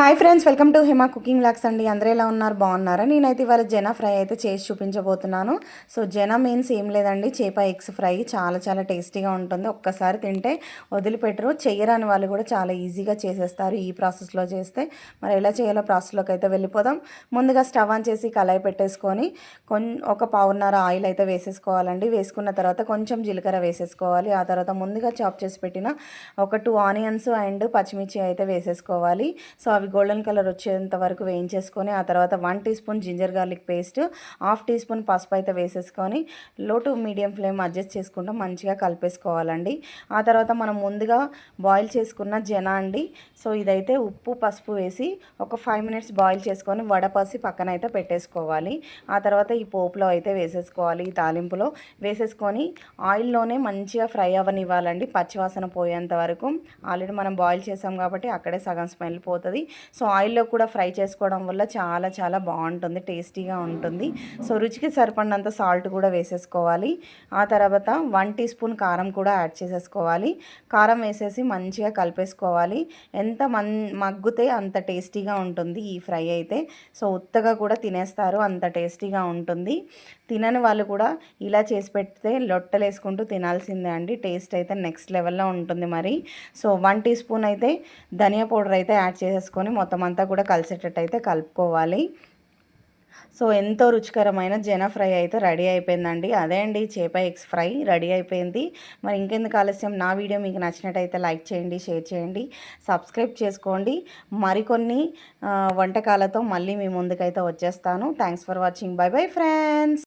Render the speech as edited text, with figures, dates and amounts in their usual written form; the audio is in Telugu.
Hi friends, welcome to Hima cooking vlogs అండి. అందరూ ఎలా ఉన్నారు? బాగున్నారా? నేనైతే ఇవాళ జెనా ఫ్రై అయితే చేసి చూపించబోతున్నాను. సో జెనా మీన్స్ ఏం లేదండి, చేప ఎగ్స్ ఫ్రై. చాలా చాలా టేస్టీగా ఉంటుంది. ఒక్కసారి తింటే వదిలిపెట్టరు. చెయ్యరాని వాళ్ళు కూడా చాలా ఈజీగా చేసేస్తారు ఈ ప్రాసెస్లో చేస్తే. మరి ఎలా చేయాలో ప్రాసెస్లోకి అయితే వెళ్ళిపోదాం. ముందుగా స్టవ్ ఆన్ చేసి కళాయి పెట్టేసుకొని ఒక పావున్నర ఆయిల్ అయితే వేసేసుకోవాలండి. వేసుకున్న తర్వాత కొంచెం జీలకర్ర వేసేసుకోవాలి. ఆ తర్వాత ముందుగా చాప్ చేసి పెట్టిన ఒక 2 ఆనియన్స్ అండ్ పచ్చిమిర్చి అయితే వేసేసుకోవాలి. సో అవి గోల్డెన్ కలర్ వచ్చేంత వరకు వేయించేసుకొని ఆ తర్వాత 1 teaspoon ginger garlic paste, half teaspoon పసుపు అయితే వేసేసుకొని లో టు మీడియం ఫ్లేమ్ అడ్జస్ట్ చేసుకుంటూ మంచిగా కలిపేసుకోవాలండి. ఆ తర్వాత మనం ముందుగా బాయిల్ చేసుకున్న జెనా అండి. సో ఇదైతే ఉప్పు పసుపు వేసి ఒక 5 మినిట్స్ బాయిల్ చేసుకొని వడపసి పక్కన అయితే పెట్టేసుకోవాలి. ఆ తర్వాత ఈ పోపులో అయితే వేసేసుకోవాలి. ఈ తాలింపులో వేసేసుకొని ఆయిల్లోనే మంచిగా ఫ్రై అవ్వనివ్వాలండి, పచ్చివాసన పోయేంత వరకు. ఆల్రెడీ మనం బాయిల్ చేసాం కాబట్టి అక్కడే సగం స్మెల్ పోతుంది. సో ఆయిల్లో కూడా ఫ్రై చేసుకోవడం వల్ల చాలా చాలా బాగుంటుంది, టేస్టీగా ఉంటుంది. సో రుచికి సరిపడినంత సాల్ట్ కూడా వేసేసుకోవాలి. ఆ తర్వాత 1 టీ స్పూన్ కారం కూడా యాడ్ చేసేసుకోవాలి. కారం వేసేసి మంచిగా కలిపేసుకోవాలి. ఎంత మగ్గితే అంత టేస్టీగా ఉంటుంది ఈ ఫ్రై అయితే. సో ఉత్తగా కూడా తినేస్తారు, అంత టేస్టీగా ఉంటుంది. తినని వాళ్ళు కూడా ఇలా చేసి పెడితే లొట్టలు వేసుకుంటూ తినాల్సిందే అండి. టేస్ట్ అయితే నెక్స్ట్ లెవెల్లో ఉంటుంది. మరి సో 1 టీ స్పూన్ అయితే ధనియా పౌడర్ అయితే యాడ్ చేసేసుకొని మొత్తం అంతా కూడా కలిసేటట్టు అయితే కలుపుకోవాలి. సో ఎంతో రుచికరమైన జెనా ఫ్రై అయితే రెడీ అయిపోయిందండి. అదే అండి, చేప ఎగ్స్ ఫ్రై రెడీ అయిపోయింది. మరి ఇంకెందుకు ఆలస్యం, నా వీడియో మీకు నచ్చినట్టయితే లైక్ చేయండి, షేర్ చేయండి, సబ్స్క్రైబ్ చేసుకోండి. మరికొన్ని వంటకాలతో మళ్ళీ మీ ముందుకైతే వచ్చేస్తాను. Thanks for watching. By bye friends.